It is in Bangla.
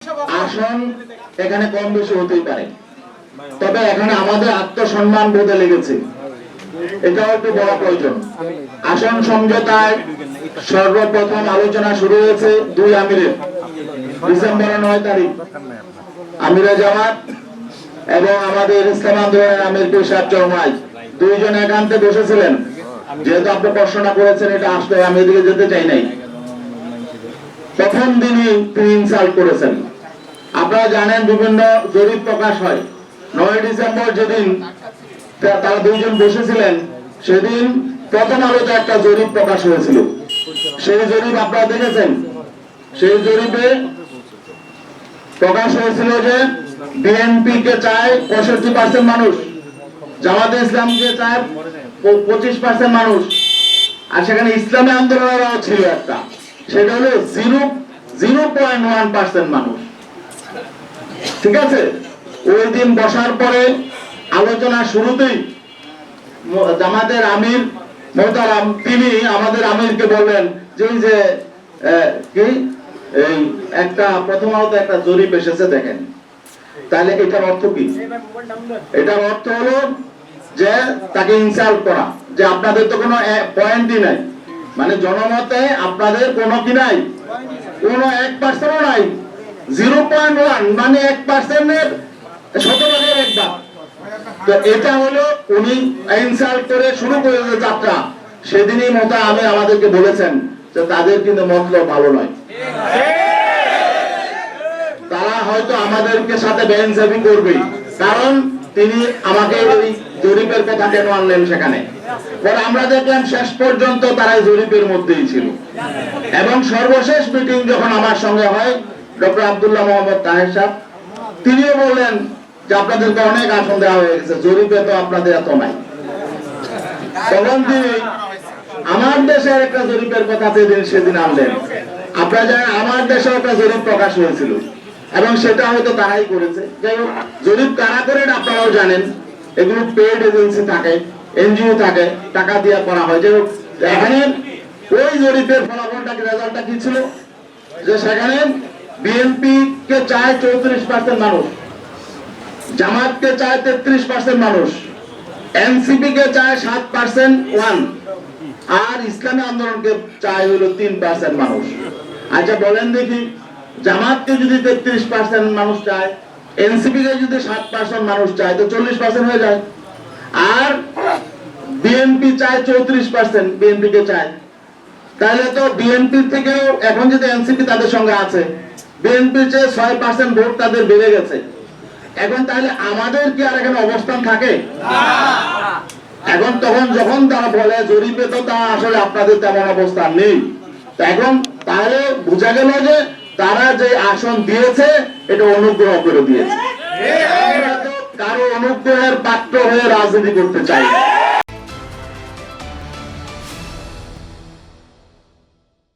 আসন এখানে কম বেশি হতেই পারে, তবে এখানে আমাদের আত্মসম্মান বোধে লেগেছে, এটাও একটু বড় প্রয়োজন। আসন সমঝোতায় সর্বপ্রথম আলোচনা শুরু হয়েছে 2 আমিরের, ডিসেম্বর 9 তারিখ আমিরে জামাত এবং আমাদের ইসলাম আন্দোলনের আমির পেশাব চরমাই দুইজন একান্তে বসেছিলেন। যেহেতু আপনি প্রশ্নটা করেছেন, এটা আসলে আমি এদিকে যেতে চাই নাই। প্রথম দিনই তিনি ইনসাল্ট করেছেন। আপনারা জানেন বিভিন্ন জরিপ প্রকাশ হয়। 9 ডিসেম্বর যেদিন তারা দুইজন বসেছিলেন, সেদিন প্রথম আলোতে একটা জরিপ প্রকাশ হয়েছিল। সেই জরিপ আপনারা দেখেছেন। সেই জরিপে প্রকাশ হয়েছিল যে বিএনপি কে চায় 65% মানুষ, জামাতে ইসলামকে চায় 25% মানুষ, আর সেখানে ইসলামী আন্দোলনেরও ছিল একটা, সেটা হলো 0.1% মানুষ। ঠিক আছে, ওই দিন বসার পরে আলোচনা শুরুতেই জামাতের আমির মোহতারাম তিনি আমাদের আমিরকে বললেন যে কি এই একটা প্রথম আলোতে একটা জরিপ এসেছে দেখেন। তাহলে এটার অর্থ কি? এটার অর্থ হলো যে তাকে ইনসাল্ট করা, যে আপনাদের তো কোনো পয়েন্টই নাই, মানে জনমতে আপনাদের কোনো কি নাই, কোনো 1%ও নাই। 0.1 মানে 1%-এর শতভাগের একবার। তো এটা হলো উনি ইনসাল্ট করে শুরু করেছে যাত্রা। সেদিনই মতো আমি আমাদেরকে বলেছেন যে তাদের কিন্তু মতলব ভালো নয়, তারা হয়তো আমাদেরকে সাথে বেইনসাফি করবে। কারণ তিনি আমাকে ওই জরিপের কথা কেন আনলেন সেখানে, পরে আমরা দেখলাম শেষ পর্যন্ত তারা জরিপের মধ্যেই ছিল। এবং সর্বশেষ মিটিং যখন আমার সঙ্গে হয়, ডক্টর আব্দুল্লাহ মোহাম্মদ তাহের সাহেব তিনিও বললেন যে আপনাদেরকে অনেক আসন দেওয়া হয়ে গেছে, জরিপে তো আপনাদের এত নাই। তখন তিনি আমার দেশের একটা জরিপের কথা সেদিন আনলেন। আপনারা জানেন আমার দেশে একটা জরিপ প্রকাশ হয়েছিল এবং সেটা হয়তো তারাই করেছে। যাই হোক, জরিপ কারা করেন আপনারাও জানেন, এগুলো পেড এজেন্সি থাকে, এনজিও থাকে, টাকা দিয়ে করা হয়। যাই হোক, এখানে ওই জরিপের ফলাফলটা রেজাল্টটা কি ছিল, যে সেখানে বিএনপি কে চায় 34% মানুষ, জামাতকে চায় 33% মানুষ, এনসিপি কে চায় 7% আর ইসলামী আন্দোলনকে চায় হলো 3% মানুষ। আচ্ছা বলেন দেখি, জামাতকে যদি 33% মানুষ চায়, এনসিপি কে যদি 7% মানুষ চায়, তো 40% হয়ে যায়। আর বিএনপি চায় 34%, বিএনপি কে চায়, তাহলে তো বিএনপি থেকেও এখন যদি এনসিপি তাদের সঙ্গে আছে, বিএনপির চেয়ে 6% ভোট তাদের বেড়ে গেছে। এখন তাহলে আমাদের কি আর এখানে অবস্থান থাকে? এখন তখন যখন তারা বলে জরিপে তো তা আসলে আপনাদের তেমন অবস্থান নেই, এখন তাহলে বোঝা গেল যে তারা যে আসন দিয়েছে এটা অনুগ্রহ করে দিয়েছে। কারো অনুগ্রহের পাত্র হয়ে রাজনীতি করতে চাই।